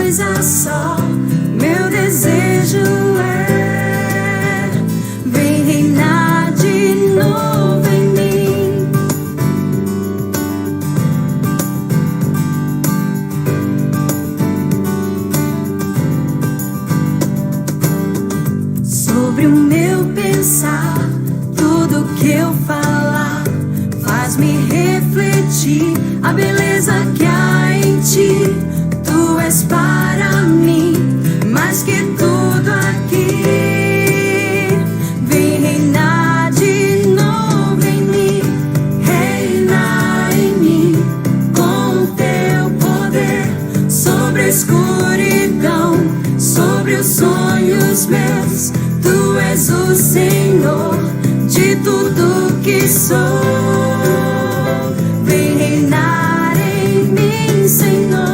coisa só, meu desejo é: vem reinar de novo em mim. Sobre o meu pensar, tudo que eu falar faz-me refletir a beleza que há em ti. Tu és para mim mais que tudo aqui. Vem reinar de novo em mim, reinar em mim com teu poder sobre a escuridão, sobre os sonhos meus. Tu és o Senhor de tudo que sou. Vem reinar em mim, Senhor.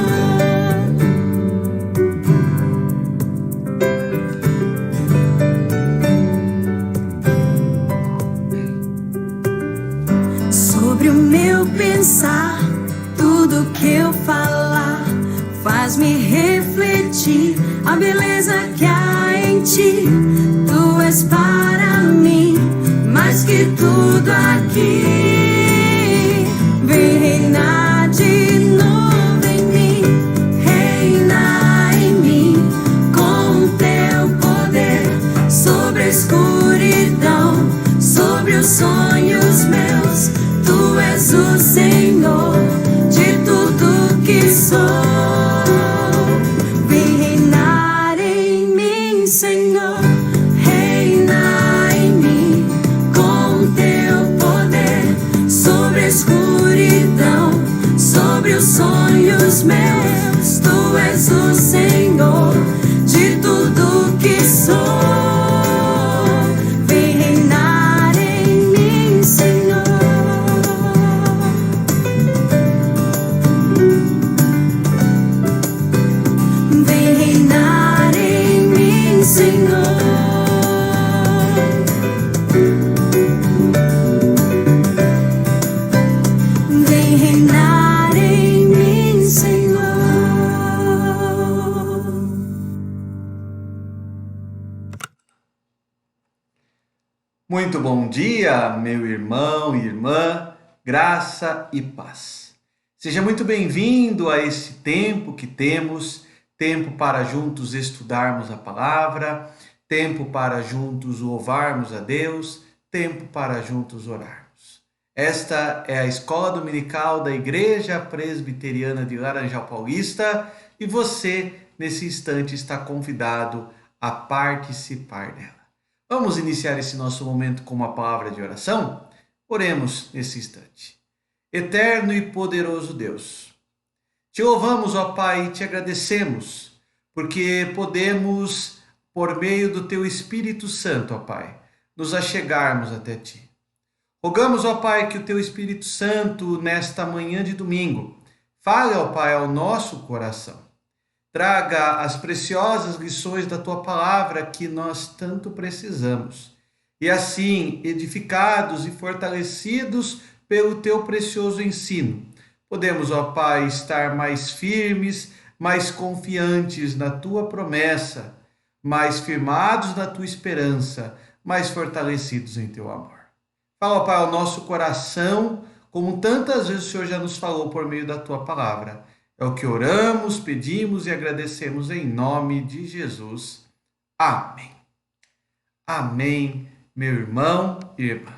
Sobre o meu pensar, tudo que eu falar faz-me refletir a beleza que há em ti. Tu és para mim mais que tudo aqui. Vem reinar de novo em mim, reinar em mim com teu poder sobre a escuridão, sobre os sonhos meus. Tu és o Senhor de tudo que sou. Vem reinar em mim, Senhor. Reinar em mim com teu poder sobre a escuridão, sobre os sonhos meus. Tu és o Senhor de tudo que sou. Vem reinar em mim, Senhor. Vem reinar em mim, Senhor. Vem reinar em mim, Senhor. Muito bom dia, meu irmão e irmã, graça e paz. Seja muito bem-vindo a esse tempo que temos, tempo para juntos estudarmos a palavra, tempo para juntos louvarmos a Deus, tempo para juntos orarmos. Esta é a Escola Dominical da Igreja Presbiteriana de Laranjal Paulista e você, nesse instante, está convidado a participar dela. Vamos iniciar esse nosso momento com uma palavra de oração? Oremos nesse instante. Eterno e poderoso Deus, te louvamos, ó Pai, e te agradecemos, porque podemos, por meio do teu Espírito Santo, ó Pai, nos achegarmos até ti. Rogamos, ó Pai, que o teu Espírito Santo, nesta manhã de domingo, fale, ó Pai, ao nosso coração. Traga as preciosas lições da tua palavra que nós tanto precisamos. E assim, edificados e fortalecidos pelo teu precioso ensino, podemos, ó Pai, estar mais firmes, mais confiantes na tua promessa, mais firmados na tua esperança, mais fortalecidos em teu amor. Fala, Pai, ao nosso coração, como tantas vezes o Senhor já nos falou por meio da tua palavra. É o que oramos, pedimos e agradecemos em nome de Jesus. Amém. Amém, meu irmão e irmã.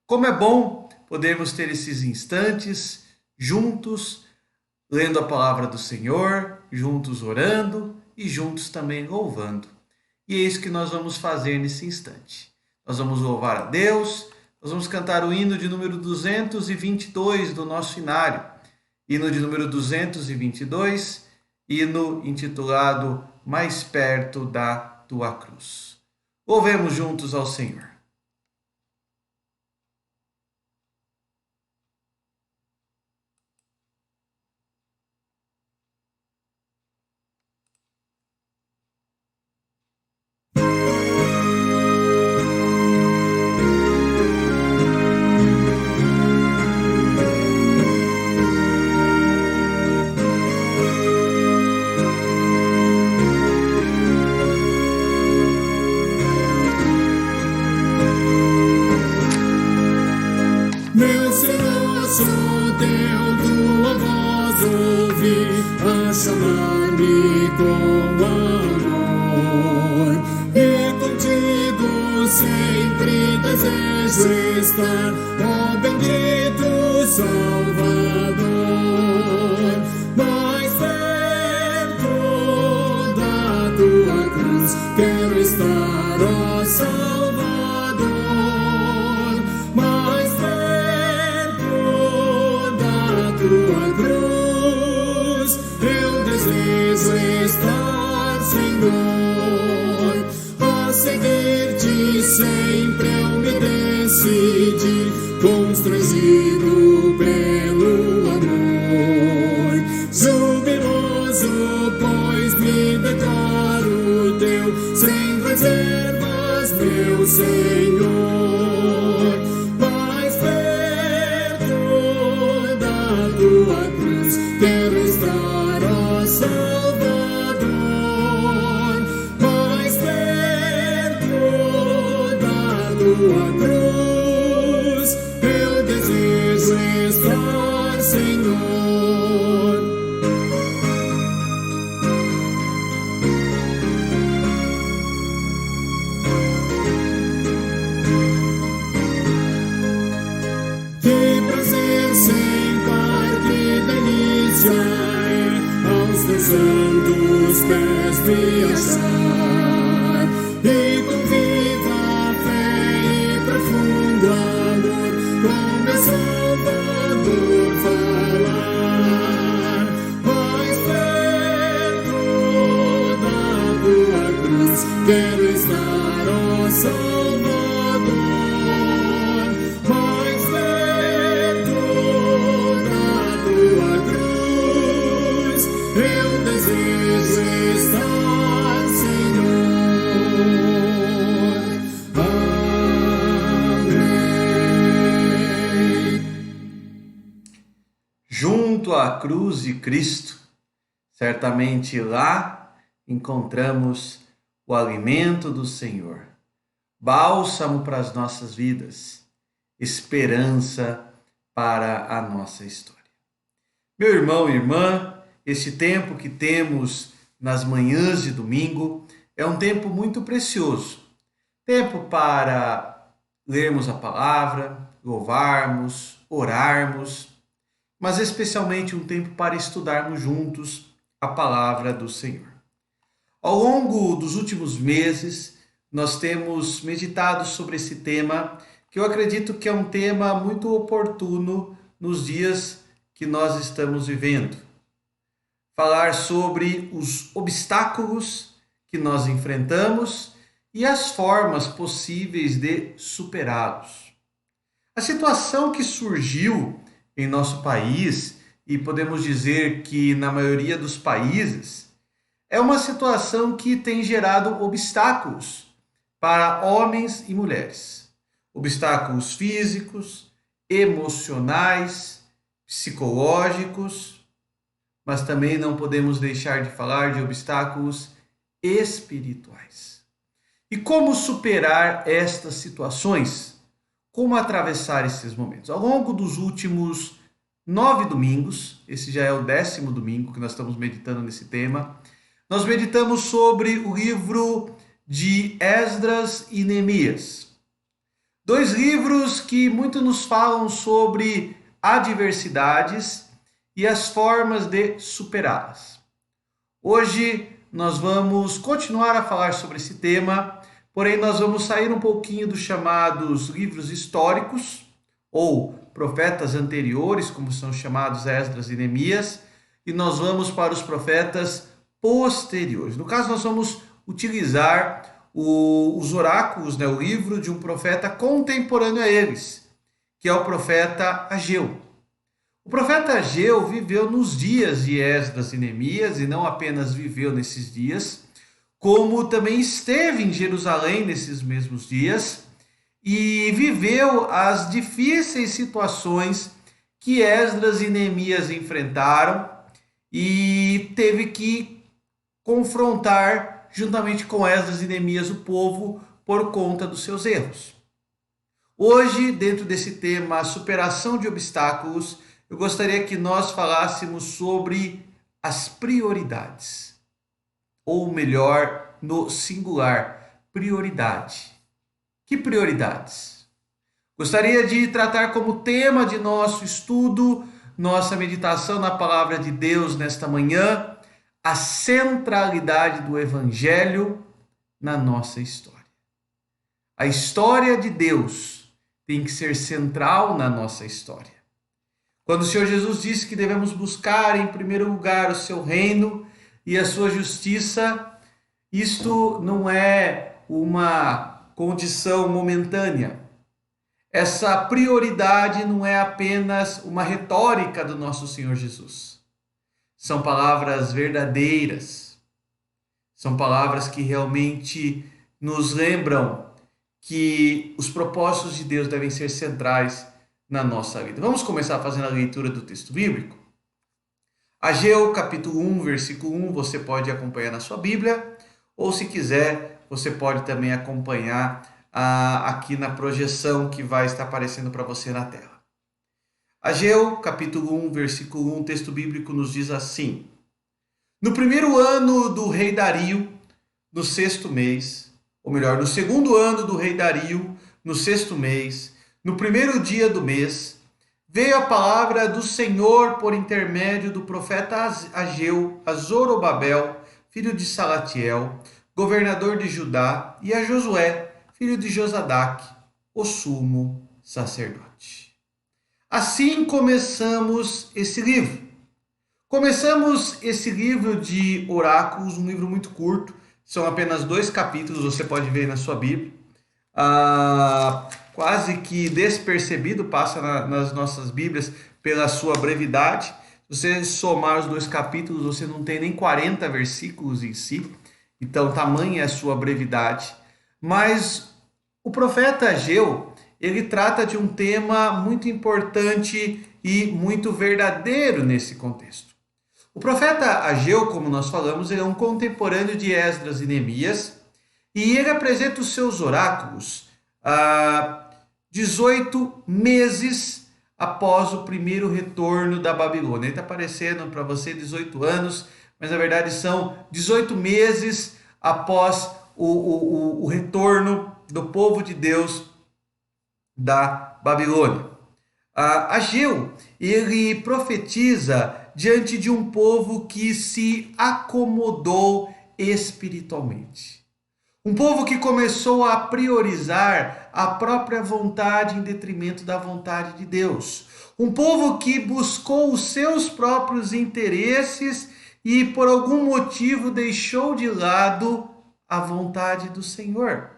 Como é bom podermos ter esses instantes juntos, lendo a palavra do Senhor, juntos orando e juntos também louvando. E é isso que nós vamos fazer nesse instante. Nós vamos louvar a Deus, nós vamos cantar o hino de número 222 do nosso inário. Hino de número 222, hino intitulado Mais Perto da Tua Cruz. Louvemos juntos ao Senhor. sempre desejo estar, ó bendito Salvador, mais perto da tua cruz. Quero estar, ó Salvador, mais perto da tua cruz. Eu desejo estar, Senhor, a seguir-te sempre eu me decidi, constrangido pelo amor. Jubiloso, pois me declaro teu, sem reservas, meu Senhor. Mais perto da tua cruz, quero estar, ó Salvador, mais perto da tua cruz. Eu desejo estar, Senhor. Que prazer sem par, que delícia é aos teus santos pés me achar, e com viva fé e profundo amor com meu Salvador falar. Mais perto da tua cruz, quero estar, ó Salvador, mais perto da tua cruz. Eu desejo estar, Senhor. Amém. Junto à cruz de Cristo, certamente lá encontramos o alimento do Senhor, bálsamo para as nossas vidas, esperança para a nossa história. Meu irmão e irmã, esse tempo que temos nas manhãs de domingo é um tempo muito precioso. Tempo para lermos a palavra, louvarmos, orarmos, mas especialmente um tempo para estudarmos juntos a palavra do Senhor. Ao longo dos últimos meses, nós temos meditado sobre esse tema, que eu acredito que é um tema muito oportuno nos dias que nós estamos vivendo. Falar sobre os obstáculos que nós enfrentamos e as formas possíveis de superá-los. A situação que surgiu em nosso país, e podemos dizer que na maioria dos países, é uma situação que tem gerado obstáculos para homens e mulheres. Obstáculos físicos, emocionais, psicológicos, mas também não podemos deixar de falar de obstáculos espirituais. E como superar estas situações? Como atravessar esses momentos? Ao longo dos últimos 9 domingos, esse já é o 10º domingo que nós estamos meditando nesse tema, nós meditamos sobre o livro de Esdras e Neemias. 2 livros que muito nos falam sobre adversidades e as formas de superá-las. Hoje nós vamos continuar a falar sobre esse tema, porém nós vamos sair um pouquinho dos chamados livros históricos, ou profetas anteriores, como são chamados Esdras e Neemias, e nós vamos para os profetas posteriores. No caso, nós vamos utilizar os oráculos, o livro de um profeta contemporâneo a eles, que é o profeta Ageu. O profeta Ageu viveu nos dias de Esdras e Neemias, e não apenas viveu nesses dias, como também esteve em Jerusalém nesses mesmos dias, e viveu as difíceis situações que Esdras e Neemias enfrentaram, e teve que confrontar, juntamente com Esdras e Neemias, o povo por conta dos seus erros. Hoje, dentro desse tema, superação de obstáculos, eu gostaria que nós falássemos sobre as prioridades. Ou melhor, no singular, prioridade. Que prioridades? Gostaria de tratar como tema de nosso estudo, nossa meditação na palavra de Deus nesta manhã, a centralidade do Evangelho na nossa história. A história de Deus tem que ser central na nossa história. Quando o Senhor Jesus disse que devemos buscar em primeiro lugar o seu reino e a sua justiça, isto não é uma condição momentânea. Essa prioridade não é apenas uma retórica do nosso Senhor Jesus. São palavras verdadeiras. São palavras que realmente nos lembram que os propósitos de Deus devem ser centrais na nossa vida. Vamos começar fazendo a leitura do texto bíblico? Ageu, capítulo 1, versículo 1, você pode acompanhar na sua Bíblia, ou se quiser, você pode também acompanhar aqui na projeção que vai estar aparecendo para você na tela. Ageu, capítulo 1, versículo 1, texto bíblico nos diz assim: No primeiro ano do rei Dario, no sexto mês, ou melhor, no segundo ano do rei Dario, no sexto mês, no primeiro dia do mês, veio a palavra do Senhor por intermédio do profeta Ageu a Zorobabel, filho de Salatiel, governador de Judá, e a Josué, filho de Josadaque, o sumo sacerdote. Assim começamos esse livro. Começamos esse livro de oráculos, um livro muito curto, são apenas 2 capítulos, você pode ver na sua Bíblia. Quase que despercebido, passa nas nossas Bíblias pela sua brevidade. Se você somar os 2 capítulos, você não tem nem 40 versículos em si. Então, tamanha é a sua brevidade. Mas o profeta Ageu, ele trata de um tema muito importante e muito verdadeiro nesse contexto. O profeta Ageu, como nós falamos, ele é um contemporâneo de Esdras e Neemias, e ele apresenta os seus oráculos 18 meses após o primeiro retorno da Babilônia. Ele está aparecendo para você 18 anos, mas na verdade são 18 meses após o retorno do povo de Deus da Babilônia. Ageu, ele profetiza diante de um povo que se acomodou espiritualmente. Um povo que começou a priorizar a própria vontade em detrimento da vontade de Deus. Um povo que buscou os seus próprios interesses e por algum motivo deixou de lado a vontade do Senhor.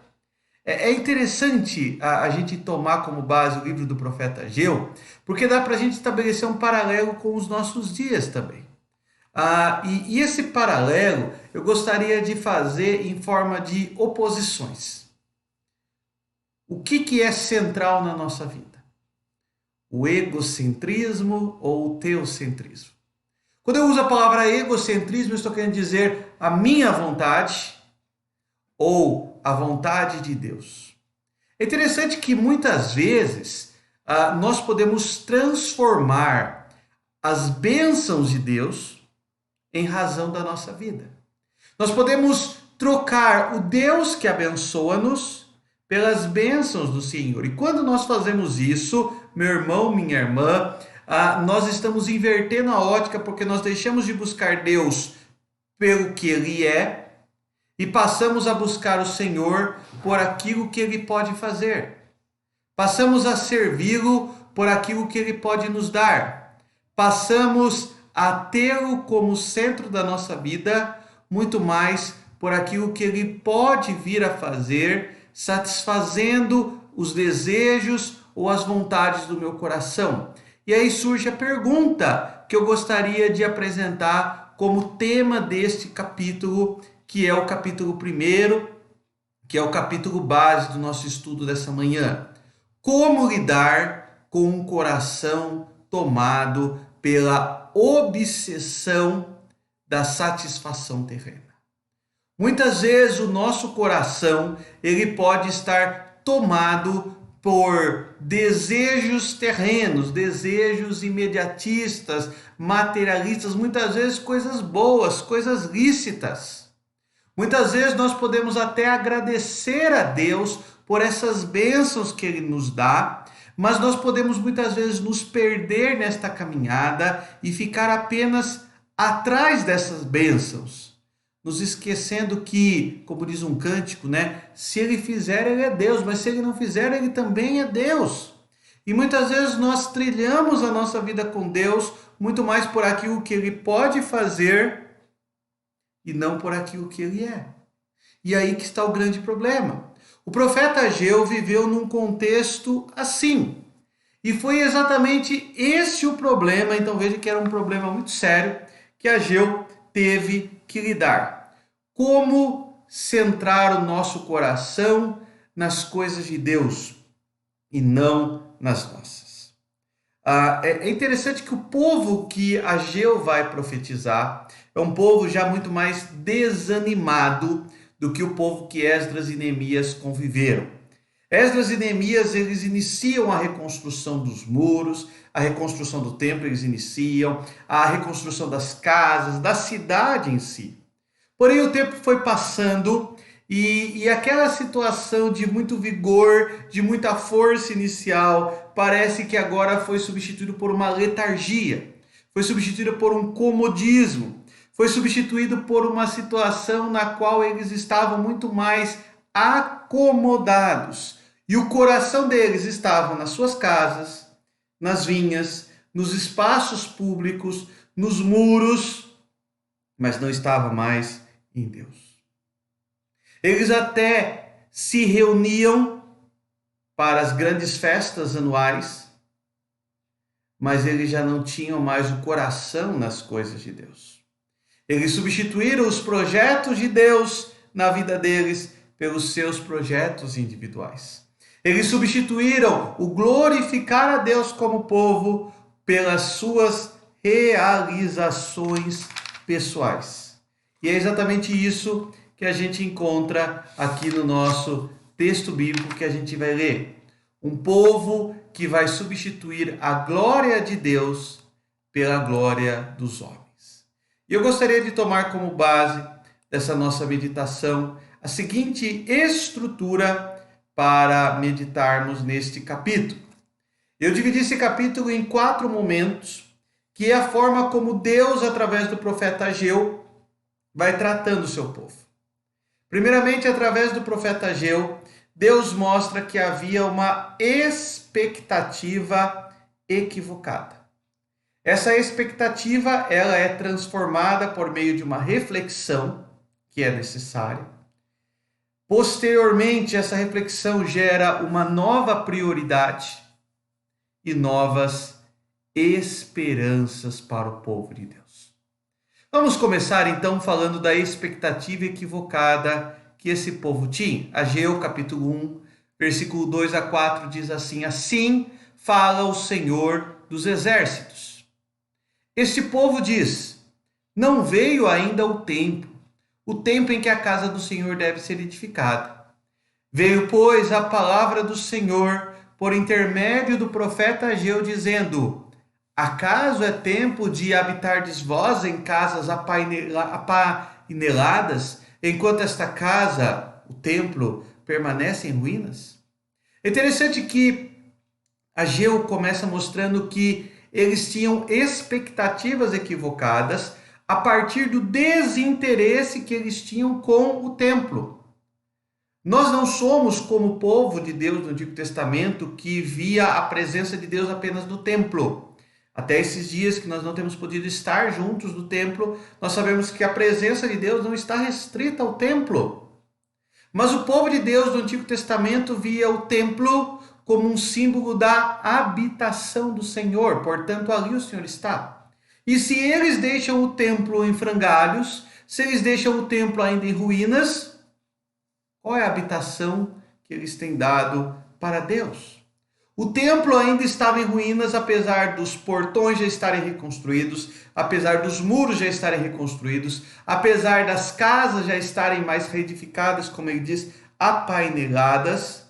É interessante a gente tomar como base o livro do profeta Ageu, porque dá para a gente estabelecer um paralelo com os nossos dias também. E esse paralelo eu gostaria de fazer em forma de oposições. O que é central na nossa vida? O egocentrismo ou o teocentrismo? Quando eu uso a palavra egocentrismo, eu estou querendo dizer a minha vontade ou a vontade de Deus. É interessante que muitas vezes nós podemos transformar as bênçãos de Deus em razão da nossa vida. Nós podemos trocar o Deus que abençoa-nos pelas bênçãos do Senhor. E quando nós fazemos isso, meu irmão, minha irmã, nós estamos invertendo a ótica, porque nós deixamos de buscar Deus pelo que Ele é e passamos a buscar o Senhor por aquilo que Ele pode fazer. Passamos a servi-lo por aquilo que Ele pode nos dar. Passamos a tê-lo como centro da nossa vida, muito mais por aquilo que Ele pode vir a fazer, satisfazendo os desejos ou as vontades do meu coração. E aí surge a pergunta que eu gostaria de apresentar como tema deste capítulo, que é o capítulo 1, que é o capítulo base do nosso estudo dessa manhã. Como lidar com um coração tomado pela obsessão da satisfação terrena? Muitas vezes o nosso coração ele pode estar tomado por desejos terrenos, desejos imediatistas, materialistas, muitas vezes coisas boas, coisas lícitas. Muitas vezes nós podemos até agradecer a Deus por essas bênçãos que Ele nos dá, mas nós podemos muitas vezes nos perder nesta caminhada e ficar apenas atrás dessas bênçãos, nos esquecendo que, como diz um cântico, né? Se Ele fizer, Ele é Deus, mas se Ele não fizer, Ele também é Deus. E muitas vezes nós trilhamos a nossa vida com Deus muito mais por aquilo que Ele pode fazer e não por aquilo que Ele é. E aí que está o grande problema. O profeta Ageu viveu num contexto assim. E foi exatamente esse o problema, então veja que era um problema muito sério, que Ageu teve que lidar. Como centrar o nosso coração nas coisas de Deus e não nas nossas. É interessante que o povo que Ageu vai profetizar é um povo já muito mais desanimado do que o povo que Esdras e Neemias conviveram. Esdras e Neemias, eles iniciam a reconstrução dos muros, a reconstrução do templo, eles iniciam a reconstrução das casas, da cidade em si. Porém, o tempo foi passando e aquela situação de muito vigor, de muita força inicial, parece que agora foi substituído por uma letargia, foi substituído por um comodismo, foi substituído por uma situação na qual eles estavam muito mais acomodados. E o coração deles estava nas suas casas, nas vinhas, nos espaços públicos, nos muros, mas não estava mais em Deus. Eles até se reuniam para as grandes festas anuais, mas eles já não tinham mais o coração nas coisas de Deus. Eles substituíram os projetos de Deus na vida deles pelos seus projetos individuais. Eles substituíram o glorificar a Deus como povo pelas suas realizações pessoais. E é exatamente isso que a gente encontra aqui no nosso texto bíblico que a gente vai ler. Um povo que vai substituir a glória de Deus pela glória dos homens. E eu gostaria de tomar como base dessa nossa meditação a seguinte estrutura para meditarmos neste capítulo. Eu dividi esse capítulo em 4 momentos, que é a forma como Deus, através do profeta Ageu, vai tratando o seu povo. Primeiramente, através do profeta Ageu, Deus mostra que havia uma expectativa equivocada. Essa expectativa, ela é transformada por meio de uma reflexão que é necessária. Posteriormente, essa reflexão gera uma nova prioridade e novas esperanças para o povo de Deus. Vamos começar então falando da expectativa equivocada que esse povo tinha. Ageu capítulo 1, versículo 2 a 4 diz assim: Assim fala o Senhor dos exércitos. Este povo diz: Não veio ainda o tempo em que a casa do Senhor deve ser edificada. Veio, pois, a palavra do Senhor por intermédio do profeta Ageu, dizendo: Acaso é tempo de habitardes vós em casas apaineladas, enquanto esta casa, o templo, permanece em ruínas? É interessante que Ageu começa mostrando que eles tinham expectativas equivocadas a partir do desinteresse que eles tinham com o templo. Nós não somos como o povo de Deus do Antigo Testamento que via a presença de Deus apenas no templo. Até esses dias que nós não temos podido estar juntos no templo, nós sabemos que a presença de Deus não está restrita ao templo. Mas o povo de Deus do Antigo Testamento via o templo como um símbolo da habitação do Senhor, portanto ali o Senhor está. E se eles deixam o templo em frangalhos, se eles deixam o templo ainda em ruínas, qual é a habitação que eles têm dado para Deus? O templo ainda estava em ruínas, apesar dos portões já estarem reconstruídos, apesar dos muros já estarem reconstruídos, apesar das casas já estarem mais reedificadas, como ele diz, apaineladas.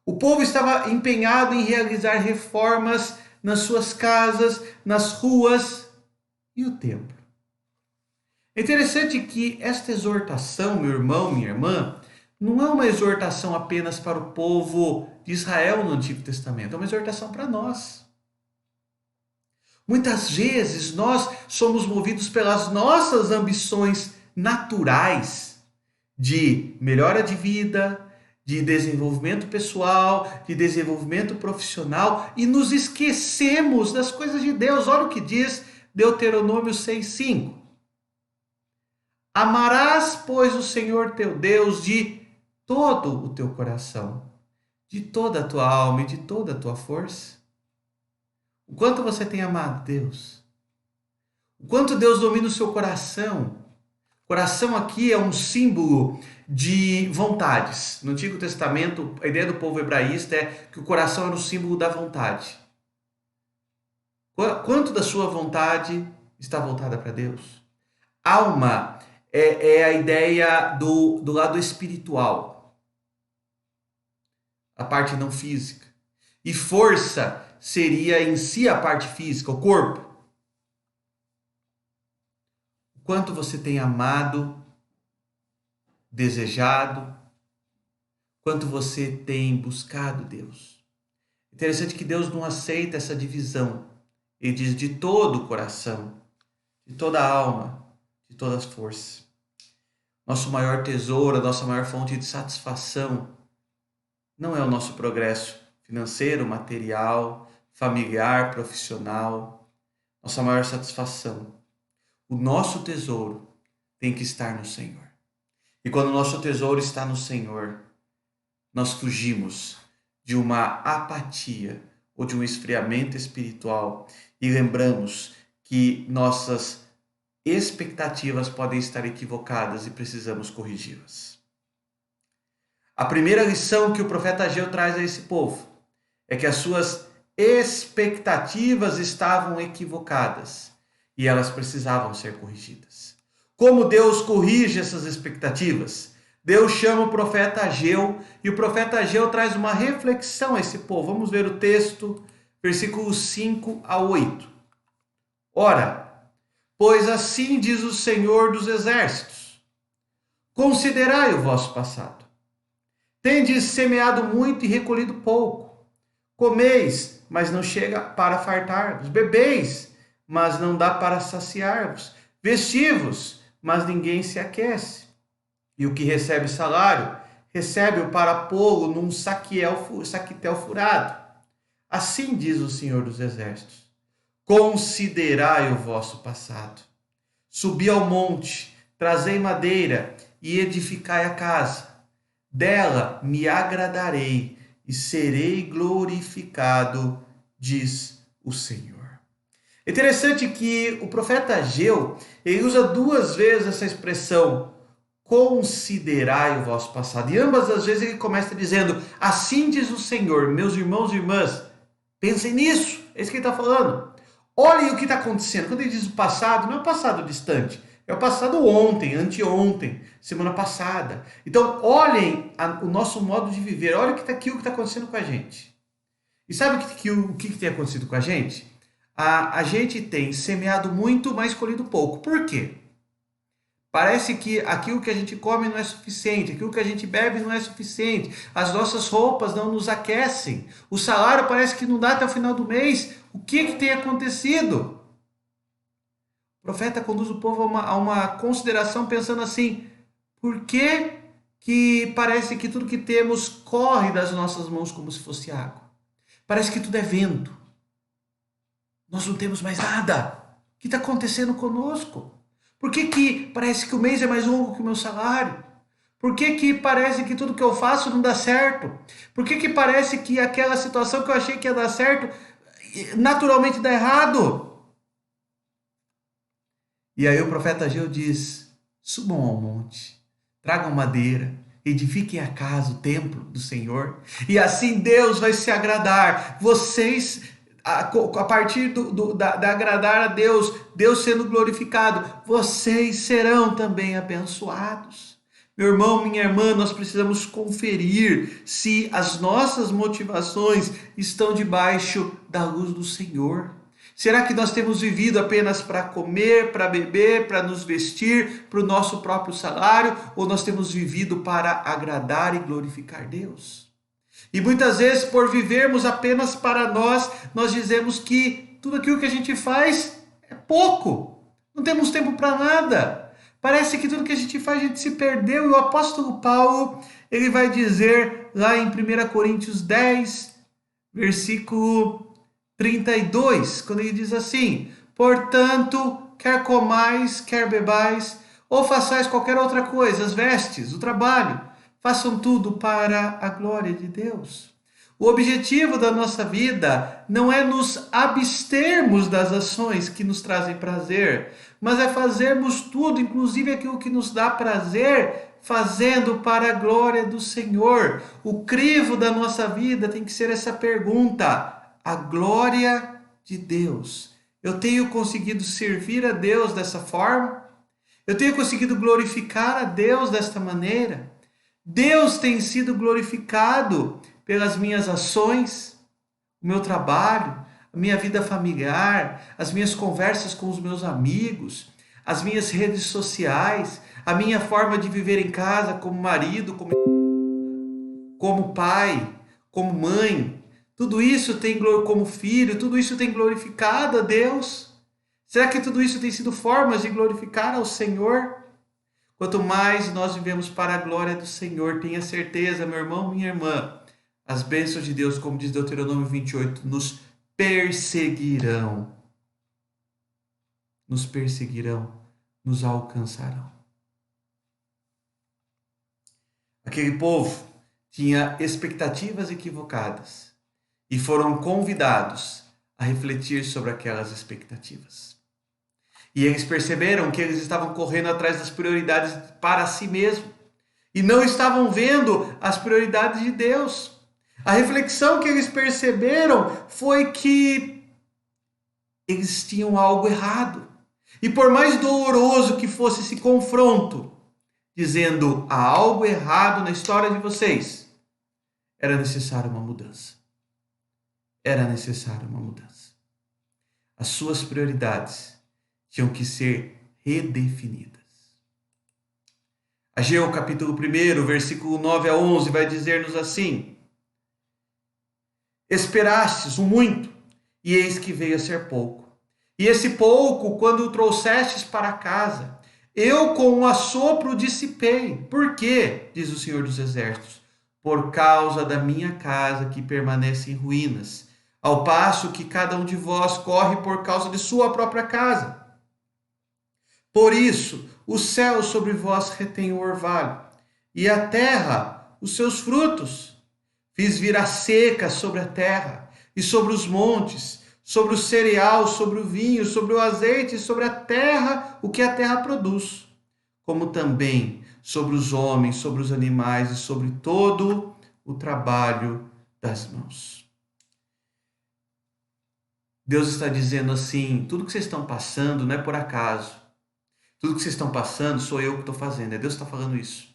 O povo estava empenhado em realizar reformas nas suas casas, nas ruas. E o templo? É interessante que esta exortação, meu irmão, minha irmã, não é uma exortação apenas para o povo de Israel no Antigo Testamento, é uma exortação para nós. Muitas vezes nós somos movidos pelas nossas ambições naturais de melhora de vida, de desenvolvimento pessoal, de desenvolvimento profissional e nos esquecemos das coisas de Deus. Olha o que diz Deuteronômio 6:5. Amarás, pois, o Senhor teu Deus de todo o teu coração, de toda a tua alma e de toda a tua força. O quanto você tem amado Deus? O quanto Deus domina o seu coração? Coração aqui é um símbolo de vontades. No Antigo Testamento, a ideia do povo hebraísta é que o coração era o símbolo da vontade. Quanto da sua vontade está voltada para Deus? Alma é a ideia do lado espiritual, a parte não física. E força seria em si a parte física, o corpo. Quanto você tem amado, desejado, quanto você tem buscado Deus. Interessante que Deus não aceita essa divisão. Ele diz de todo o coração, de toda a alma, de todas as forças. Nosso maior tesouro, a nossa maior fonte de satisfação não é o nosso progresso financeiro, material, familiar, profissional. Nossa maior satisfação, o nosso tesouro tem que estar no Senhor. E quando o nosso tesouro está no Senhor, nós fugimos de uma apatia ou de um esfriamento espiritual e lembramos que nossas expectativas podem estar equivocadas e precisamos corrigi-las. A primeira lição que o profeta Ageu traz a esse povo é que as suas expectativas estavam equivocadas e elas precisavam ser corrigidas. Como Deus corrige essas expectativas? Deus chama o profeta Ageu e o profeta Ageu traz uma reflexão a esse povo. Vamos ver o texto, versículos 5 a 8. Ora, pois assim diz o Senhor dos Exércitos: considerai o vosso passado. Tendes semeado muito e recolhido pouco. Comeis, mas não chega para fartar-vos. Bebeis, mas não dá para saciar-vos. Vestivos, mas ninguém se aquece. E o que recebe salário, recebe-o para pô-lo num saquitel furado. Assim diz o Senhor dos Exércitos: considerai o vosso passado. Subi ao monte, trazei madeira e edificai a casa. Dela me agradarei e serei glorificado, diz o Senhor. É interessante que o profeta Ageu, ele usa duas vezes essa expressão, considerai o vosso passado. E ambas as vezes ele começa dizendo, assim diz o Senhor. Meus irmãos e irmãs, pensem nisso, é isso que ele está falando. Olhem o que está acontecendo. Quando ele diz o passado, não é o passado distante, é o passado ontem, anteontem, semana passada. Então, olhem o nosso modo de viver, olha o que está acontecendo com a gente. E sabe o que tem acontecido com a gente? A gente tem semeado muito, mas colhido pouco. Por quê? Parece que aquilo que a gente come não é suficiente, aquilo que a gente bebe não é suficiente, as nossas roupas não nos aquecem, o salário parece que não dá até o final do mês. O que tem acontecido? O profeta conduz o povo a uma consideração pensando assim, por que parece que tudo que temos corre das nossas mãos como se fosse água? Parece que tudo é vento. Nós não temos mais nada. O que está acontecendo conosco? Por que parece que o mês é mais longo que o meu salário? Por que parece que tudo que eu faço não dá certo? Por que parece que aquela situação que eu achei que ia dar certo, naturalmente dá errado? E aí o profeta Ageu diz, subam ao monte, tragam madeira, edifiquem a casa, o templo do Senhor, e assim Deus vai se agradar. Vocês, a partir da agradar a Deus, Deus sendo glorificado, vocês serão também abençoados. Meu irmão, minha irmã, nós precisamos conferir se as nossas motivações estão debaixo da luz do Senhor. Será que nós temos vivido apenas para comer, para beber, para nos vestir, para o nosso próprio salário? Ou nós temos vivido para agradar e glorificar Deus? E muitas vezes, por vivermos apenas para nós, nós dizemos que tudo aquilo que a gente faz é pouco. Não temos tempo para nada. Parece que tudo que a gente faz, a gente se perdeu. E o apóstolo Paulo, ele vai dizer lá em 1 Coríntios 10, versículo 32, quando ele diz assim: portanto, quer comais, quer bebais, ou façais qualquer outra coisa, as vestes, o trabalho, façam tudo para a glória de Deus. O objetivo da nossa vida não é nos abstermos das ações que nos trazem prazer, mas é fazermos tudo, inclusive aquilo que nos dá prazer, fazendo para a glória do Senhor. O crivo da nossa vida tem que ser essa pergunta: a glória de Deus. Eu tenho conseguido servir a Deus dessa forma? Eu tenho conseguido glorificar a Deus desta maneira? Deus tem sido glorificado pelas minhas ações, o meu trabalho, a minha vida familiar, as minhas conversas com os meus amigos, as minhas redes sociais, a minha forma de viver em casa como marido, como pai, como mãe. Tudo isso tem como filho, tudo isso tem glorificado a Deus? Será que tudo isso tem sido formas de glorificar ao Senhor? Quanto mais nós vivemos para a glória do Senhor, tenha certeza, meu irmão, minha irmã, as bênçãos de Deus, como diz Deuteronômio 28, nos perseguirão. Nos perseguirão, nos alcançarão. Aquele povo tinha expectativas equivocadas e foram convidados a refletir sobre aquelas expectativas. E eles perceberam que eles estavam correndo atrás das prioridades para si mesmo e não estavam vendo as prioridades de Deus. A reflexão que eles perceberam foi que eles tinham algo errado. E por mais doloroso que fosse esse confronto, dizendo: há algo errado na história de vocês, era necessária uma mudança. Era necessária uma mudança. As suas prioridades tinham que ser redefinidas. Ageu capítulo 1, versículo 9 a 11 vai dizer-nos assim: esperastes o muito, e eis que veio a ser pouco. E esse pouco, quando o trouxestes para casa, eu com um assopro dissipei. Por quê? Diz o Senhor dos Exércitos: por causa da minha casa que permanece em ruínas, ao passo que cada um de vós corre por causa de sua própria casa. Por isso, o céu sobre vós retém o orvalho, e a terra os seus frutos. Fiz vir a seca sobre a terra, e sobre os montes, sobre o cereal, sobre o vinho, sobre o azeite, e sobre a terra, o que a terra produz, como também sobre os homens, sobre os animais e sobre todo o trabalho das mãos. Deus está dizendo assim: tudo que vocês estão passando não é por acaso. Tudo que vocês estão passando sou eu que estou fazendo. É Deus que está falando isso.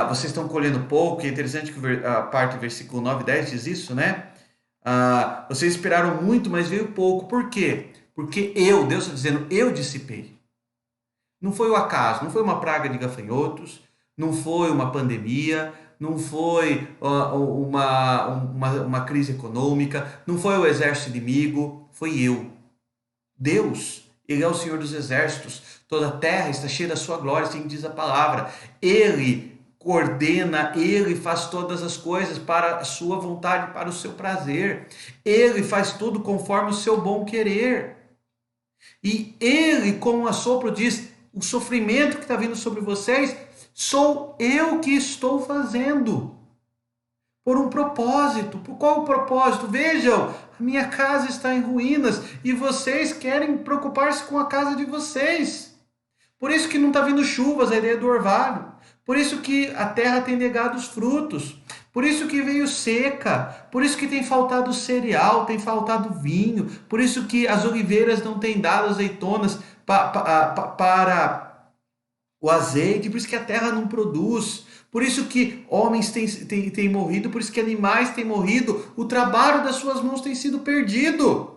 Vocês estão colhendo pouco. É interessante que a parte do versículo 9 e 10 diz isso, né? Vocês esperaram muito, mas veio pouco. Por quê? Porque Deus está dizendo, eu dissipei. Não foi o acaso, não foi uma praga de gafanhotos, não foi uma pandemia, não foi uma crise econômica, não foi o exército inimigo, foi eu. Deus, Ele é o Senhor dos Exércitos, toda a terra está cheia da sua glória, assim diz a palavra. Ele coordena, Ele faz todas as coisas para a sua vontade, para o seu prazer. Ele faz tudo conforme o seu bom querer. E Ele, com um assopro, diz: o sofrimento que está vindo sobre vocês, sou eu que estou fazendo. Por um propósito. Por qual o propósito? Vejam, a minha casa está em ruínas e vocês querem preocupar-se com a casa de vocês. Por isso que não está vindo chuvas, a ideia do orvalho. Por isso que a terra tem negado os frutos. Por isso que veio seca. Por isso que tem faltado cereal, tem faltado vinho. Por isso que as oliveiras não têm dado azeitonas para o azeite. Por isso que a terra não produz. Por isso que homens têm morrido. Por isso que animais têm morrido. O trabalho das suas mãos tem sido perdido.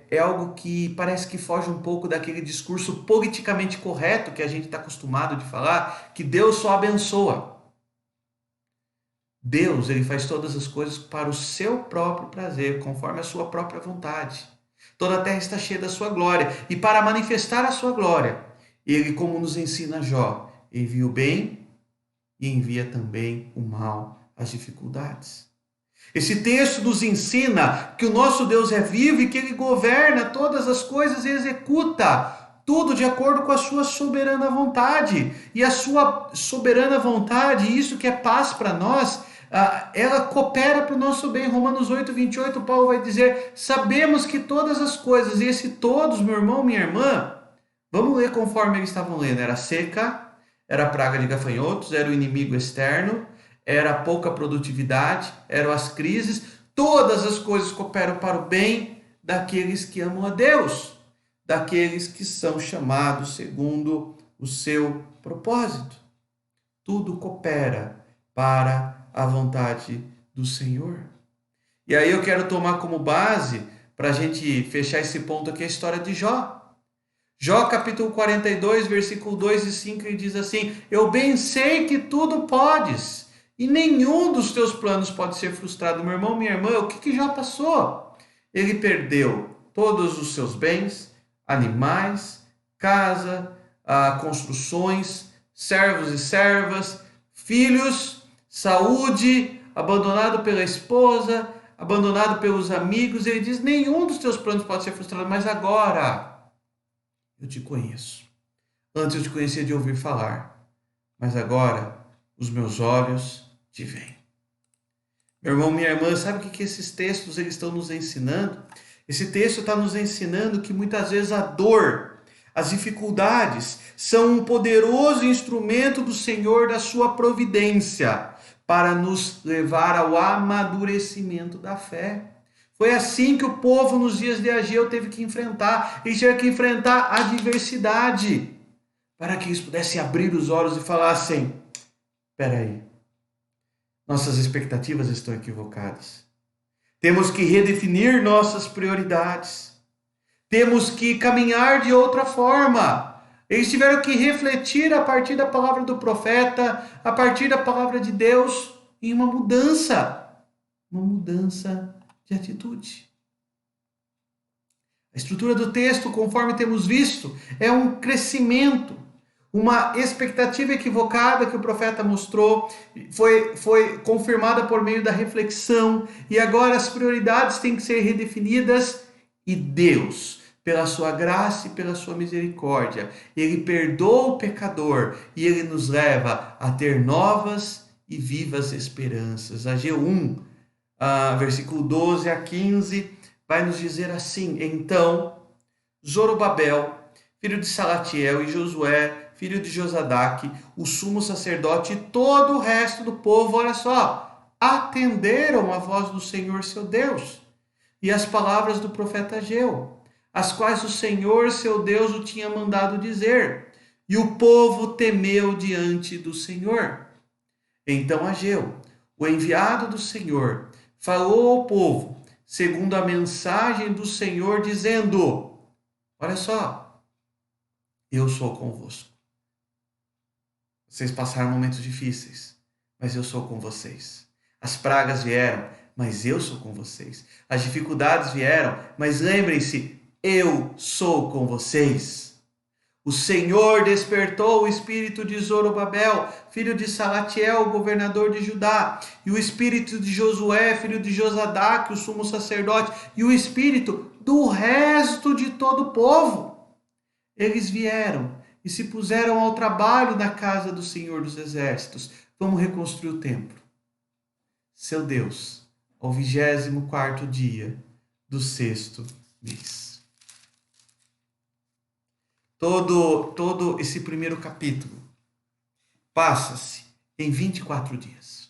é algo que parece que foge um pouco daquele discurso politicamente correto que a gente está acostumado de falar, que Deus só abençoa. Deus, ele faz todas as coisas para o seu próprio prazer, conforme a sua própria vontade. Toda a terra está cheia da sua glória, e para manifestar a sua glória, ele, como nos ensina Jó, envia o bem e envia também o mal, as dificuldades. Esse texto nos ensina que o nosso Deus é vivo e que ele governa todas as coisas e executa tudo de acordo com a sua soberana vontade. E a sua soberana vontade, isso que é paz para nós, ela coopera para o nosso bem. Romanos 8:28, Paulo vai dizer: sabemos que todas as coisas, e esse todos, meu irmão, minha irmã, vamos ler conforme eles estavam lendo: era seca, era praga de gafanhotos, era o inimigo externo, era pouca produtividade, eram as crises. Todas as coisas cooperam para o bem daqueles que amam a Deus, daqueles que são chamados segundo o seu propósito. Tudo coopera para a vontade do Senhor. E aí eu quero tomar como base, para a gente fechar esse ponto aqui, a história de Jó. Jó capítulo 42, versículo 2 e 5, ele diz assim: eu bem sei que tudo podes, e nenhum dos teus planos pode ser frustrado. Meu irmão, minha irmã, o que Jó passou? Ele perdeu todos os seus bens, animais, casa, construções, servos e servas, filhos, saúde, abandonado pela esposa, abandonado pelos amigos. Ele diz: nenhum dos teus planos pode ser frustrado, mas agora eu te conheço. Antes eu te conhecia de ouvir falar, mas agora os meus olhos te veem. Meu irmão, minha irmã, sabe o que esses textos eles estão nos ensinando? Esse texto está nos ensinando que muitas vezes a dor, as dificuldades, são um poderoso instrumento do Senhor, da sua providência, para nos levar ao amadurecimento da fé. Foi assim que o povo nos dias de Ageu teve que enfrentar. Eles tiveram que enfrentar a adversidade, para que eles pudessem abrir os olhos e falassem: espera aí, nossas expectativas estão equivocadas. Temos que redefinir nossas prioridades. Temos que caminhar de outra forma. Eles tiveram que refletir a partir da palavra do profeta, a partir da palavra de Deus, em uma mudança de atitude. A estrutura do texto, conforme temos visto, é um crescimento, uma expectativa equivocada que o profeta mostrou, foi confirmada por meio da reflexão, e agora as prioridades têm que ser redefinidas, e Deus, pela sua graça e pela sua misericórdia, ele perdoa o pecador e ele nos leva a ter novas e vivas esperanças. Ageu 1, versículo 12 a 15, vai nos dizer assim: então Zorobabel, filho de Salatiel, e Josué, filho de Josadaque, o sumo sacerdote e todo o resto do povo, olha só, atenderam a voz do Senhor seu Deus e as palavras do profeta Ageu, as quais o Senhor seu Deus o tinha mandado dizer, e o povo temeu diante do Senhor. Então Ageu, o enviado do Senhor, falou ao povo segundo a mensagem do Senhor, dizendo: olha só, eu sou convosco. Vocês passaram momentos difíceis, mas eu sou com vocês. As pragas vieram, mas eu sou com vocês. As dificuldades vieram, mas lembrem-se, eu sou com vocês. O Senhor despertou o espírito de Zorobabel, filho de Salatiel, governador de Judá, e o espírito de Josué, filho de Josadaque, o sumo sacerdote, e o espírito do resto de todo o povo. Eles vieram e se puseram ao trabalho na casa do Senhor dos Exércitos. Vamos reconstruir o templo. Seu Deus, ao 24º dia do 6º mês. Todo esse primeiro capítulo passa-se em 24 dias.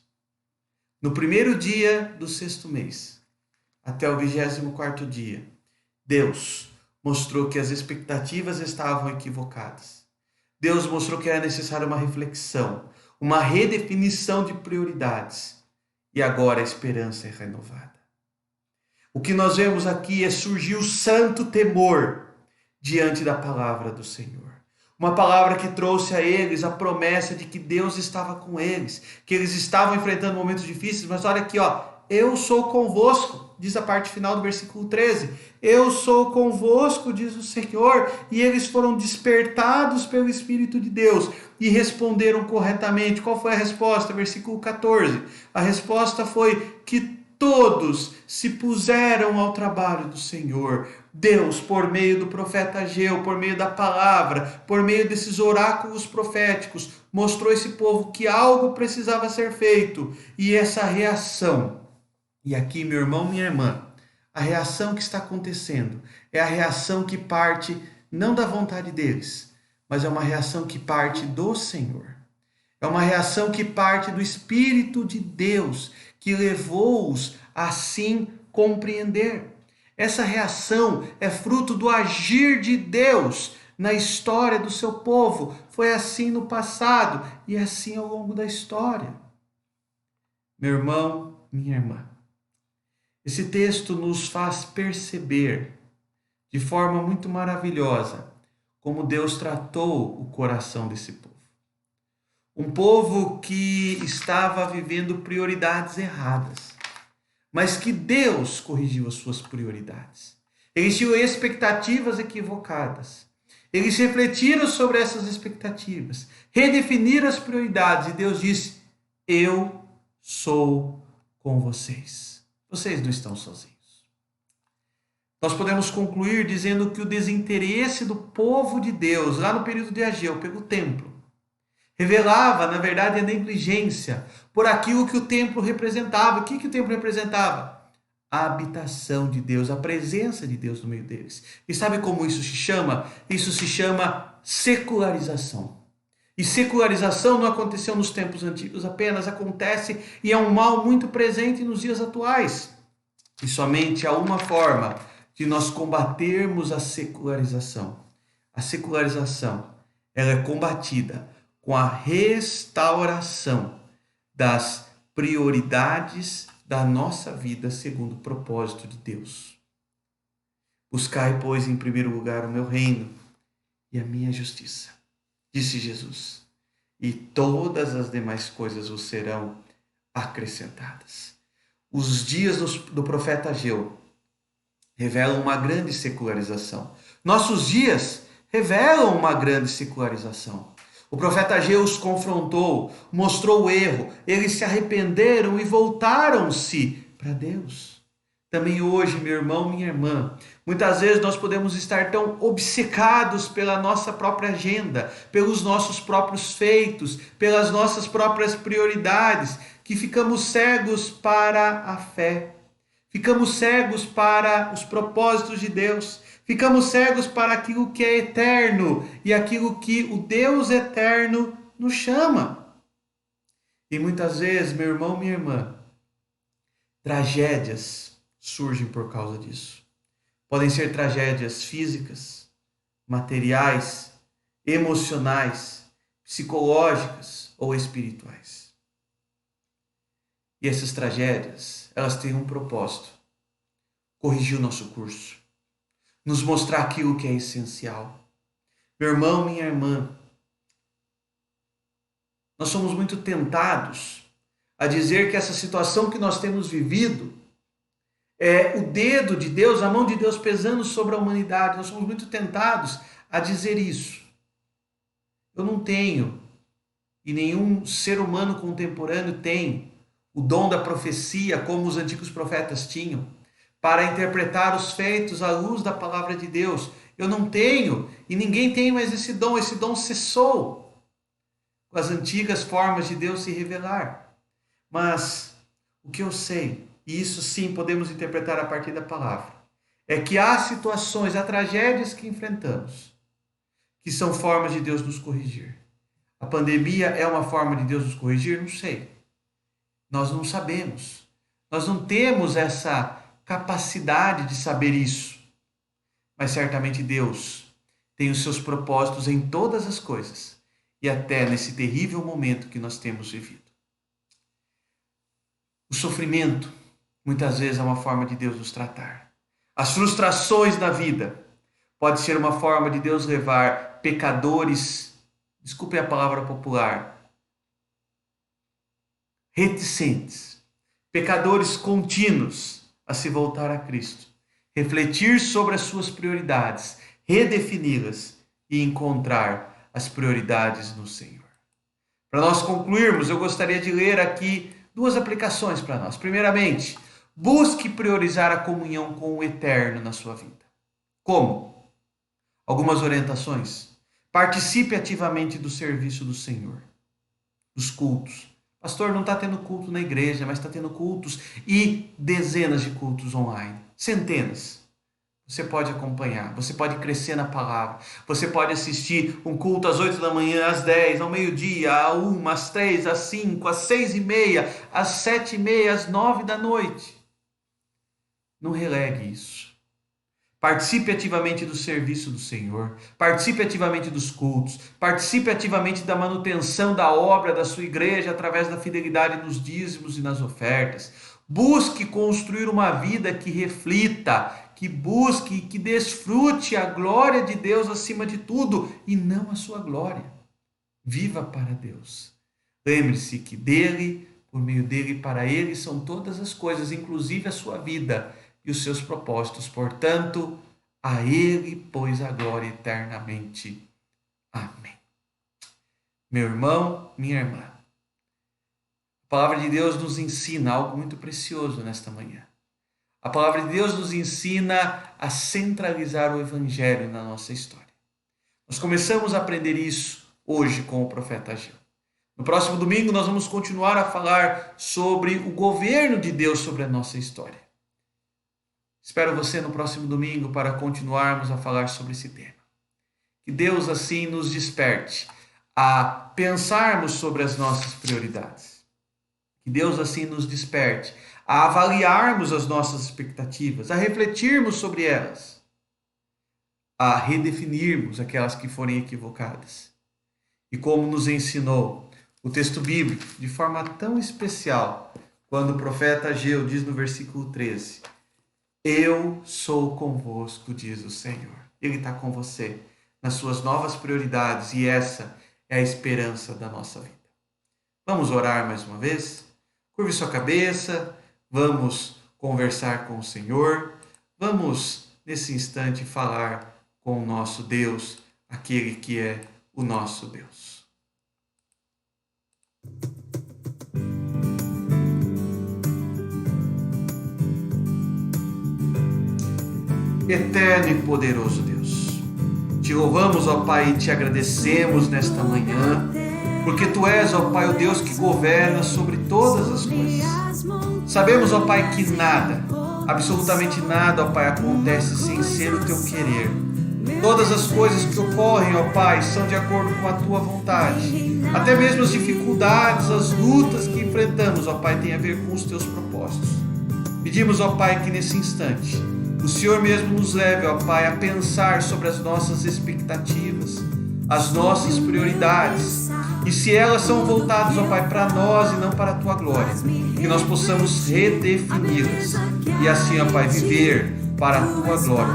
No primeiro dia do 6º mês, até o 24º dia, Deus mostrou que as expectativas estavam equivocadas. Deus mostrou que era necessária uma reflexão, uma redefinição de prioridades. E agora a esperança é renovada. O que nós vemos aqui é surgir o santo temor diante da palavra do Senhor. Uma palavra que trouxe a eles a promessa de que Deus estava com eles, que eles estavam enfrentando momentos difíceis, mas olha aqui, ó, eu sou convosco, diz a parte final do versículo 13. Eu sou convosco, diz o Senhor, e eles foram despertados pelo Espírito de Deus e responderam corretamente. Qual foi a resposta? Versículo 14. A resposta foi que todos se puseram ao trabalho do Senhor. Deus, por meio do profeta Ageu, por meio da palavra, por meio desses oráculos proféticos, mostrou a esse povo que algo precisava ser feito. E essa reação, e aqui, meu irmão, minha irmã, a reação que está acontecendo é a reação que parte não da vontade deles, mas é uma reação que parte do Senhor. É uma reação que parte do Espírito de Deus, que levou-os a assim compreender. Essa reação é fruto do agir de Deus na história do seu povo. Foi assim no passado e é assim ao longo da história. Meu irmão, minha irmã, esse texto nos faz perceber de forma muito maravilhosa como Deus tratou o coração desse povo. Um povo que estava vivendo prioridades erradas, mas que Deus corrigiu as suas prioridades. Eles tinham expectativas equivocadas. Eles refletiram sobre essas expectativas, redefiniram as prioridades e Deus disse: eu sou com vocês. Vocês não estão sozinhos. Nós podemos concluir dizendo que o desinteresse do povo de Deus, lá no período de Ageu, pelo templo, revelava, na verdade, a negligência por aquilo que o templo representava. O que o templo representava? A habitação de Deus, a presença de Deus no meio deles. E sabe como isso se chama? Isso se chama secularização. E secularização não aconteceu nos tempos antigos apenas, acontece e é um mal muito presente nos dias atuais. E somente há uma forma de nós combatermos a secularização. A secularização, ela é combatida com a restauração das prioridades da nossa vida segundo o propósito de Deus. Buscai, pois, em primeiro lugar o meu reino e a minha justiça, disse Jesus, e todas as demais coisas vos serão acrescentadas. Os dias do profeta Ageu revelam uma grande secularização. Nossos dias revelam uma grande secularização. O profeta Ageu os confrontou, mostrou o erro, eles se arrependeram e voltaram-se para Deus. Também hoje, meu irmão, minha irmã, muitas vezes nós podemos estar tão obcecados pela nossa própria agenda, pelos nossos próprios feitos, pelas nossas próprias prioridades, que ficamos cegos para a fé, ficamos cegos para os propósitos de Deus, ficamos cegos para aquilo que é eterno e aquilo que o Deus eterno nos chama. E muitas vezes, meu irmão, minha irmã, tragédias surgem por causa disso. Podem ser tragédias físicas, materiais, emocionais, psicológicas ou espirituais. E essas tragédias, elas têm um propósito: corrigir o nosso curso, nos mostrar aquilo que é essencial. Meu irmão, minha irmã, nós somos muito tentados a dizer que essa situação que nós temos vivido é o dedo de Deus, a mão de Deus pesando sobre a humanidade. Nós somos muito tentados a dizer isso. Eu não tenho, e nenhum ser humano contemporâneo tem, o dom da profecia como os antigos profetas tinham, para interpretar os feitos à luz da palavra de Deus. Eu não tenho, e ninguém tem mais esse dom cessou com as antigas formas de Deus se revelar. Mas o que eu sei, e isso sim podemos interpretar a partir da palavra, é que há situações, há tragédias que enfrentamos, que são formas de Deus nos corrigir. A pandemia é uma forma de Deus nos corrigir? Não sei. Nós não sabemos. Nós não temos essa capacidade de saber isso. Mas certamente Deus tem os seus propósitos em todas as coisas e até nesse terrível momento que nós temos vivido. O sofrimento muitas vezes é uma forma de Deus nos tratar. As frustrações da vida pode ser uma forma de Deus levar pecadores, desculpem a palavra popular, reticentes, pecadores contínuos a se voltar a Cristo, refletir sobre as suas prioridades, redefini-las e encontrar as prioridades no Senhor. Para nós concluirmos, eu gostaria de ler aqui 2 aplicações para nós. Primeiramente, busque priorizar a comunhão com o Eterno na sua vida. Como? Algumas orientações. Participe ativamente do serviço do Senhor, dos cultos. Pastor, não está tendo culto na igreja, mas está tendo cultos e dezenas de cultos online. Centenas. Você pode acompanhar, você pode crescer na palavra, você pode assistir um culto às 8 da manhã, às 10, ao meio-dia, à 1, às 3, às 5, às 6h30, às 7h30, às 9 da noite. Não relegue isso. Participe ativamente do serviço do Senhor, participe ativamente dos cultos, participe ativamente da manutenção da obra da sua igreja através da fidelidade nos dízimos e nas ofertas. Busque construir uma vida que reflita, que busque, que desfrute a glória de Deus acima de tudo e não a sua glória. Viva para Deus. Lembre-se que dele, por meio dele e para ele são todas as coisas, inclusive a sua vida e os seus propósitos. Portanto, a ele, pois, a glória eternamente. Amém. Meu irmão, minha irmã, a palavra de Deus nos ensina algo muito precioso nesta manhã. A palavra de Deus nos ensina a centralizar o Evangelho na nossa história. Nós começamos a aprender isso hoje com o profeta Ageu. No próximo domingo nós vamos continuar a falar sobre o governo de Deus sobre a nossa história. Espero você no próximo domingo para continuarmos a falar sobre esse tema. Que Deus assim nos desperte a pensarmos sobre as nossas prioridades. Que Deus assim nos desperte a avaliarmos as nossas expectativas, a refletirmos sobre elas, a redefinirmos aquelas que forem equivocadas. E como nos ensinou o texto bíblico de forma tão especial, quando o profeta Ageu diz no versículo 13, eu sou convosco, diz o Senhor. Ele está com você nas suas novas prioridades e essa é a esperança da nossa vida. Vamos orar mais uma vez? Curve sua cabeça, vamos conversar com o Senhor, vamos nesse instante falar com o nosso Deus, aquele que é o nosso Deus. Eterno e poderoso Deus, te louvamos, ó Pai, e te agradecemos nesta manhã, porque Tu és, ó Pai, o Deus que governa sobre todas as coisas. Sabemos, ó Pai, que nada, absolutamente nada, ó Pai, acontece sem ser o Teu querer. Todas as coisas que ocorrem, ó Pai, são de acordo com a Tua vontade. Até mesmo as dificuldades, as lutas que enfrentamos, ó Pai, têm a ver com os Teus propósitos. Pedimos, ó Pai, que nesse instante o Senhor mesmo nos leve, ó Pai, a pensar sobre as nossas expectativas, as nossas prioridades, e se elas são voltadas, ó Pai, para nós e não para a Tua glória, que nós possamos redefini-las e assim, ó Pai, viver para a Tua glória,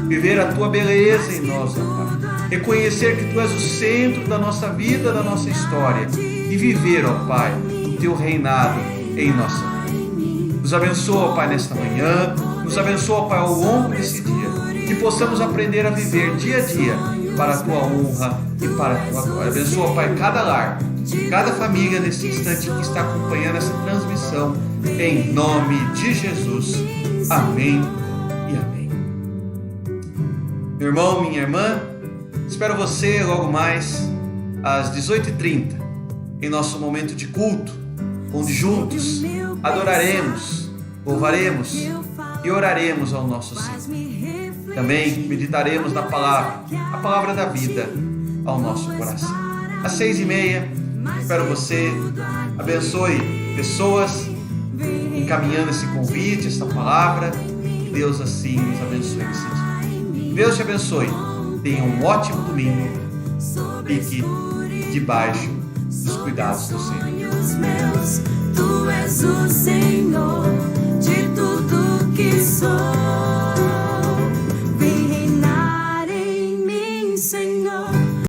viver a Tua beleza em nós, ó Pai, reconhecer que Tu és o centro da nossa vida, da nossa história e viver, ó Pai, o Teu reinado em nossa vida. Nos abençoa, ó Pai, nesta manhã, nos abençoa, ó Pai, ao longo desse dia, que possamos aprender a viver dia a dia para a Tua honra e para a Tua glória. Abençoa, ó Pai, cada lar, cada família nesse instante que está acompanhando essa transmissão, em nome de Jesus. Amém e amém. Meu irmão, minha irmã, espero você logo mais às 18h30, em nosso momento de culto, onde juntos adoraremos, louvaremos e oraremos ao nosso Senhor. Também meditaremos na palavra, a palavra da vida ao nosso coração. Às 6h30, espero você, abençoe pessoas encaminhando esse convite, essa palavra. Que Deus assim nos abençoe nesse dia. Deus te abençoe. Tenha um ótimo domingo. Fique debaixo dos cuidados do Senhor. Tu és o Senhor.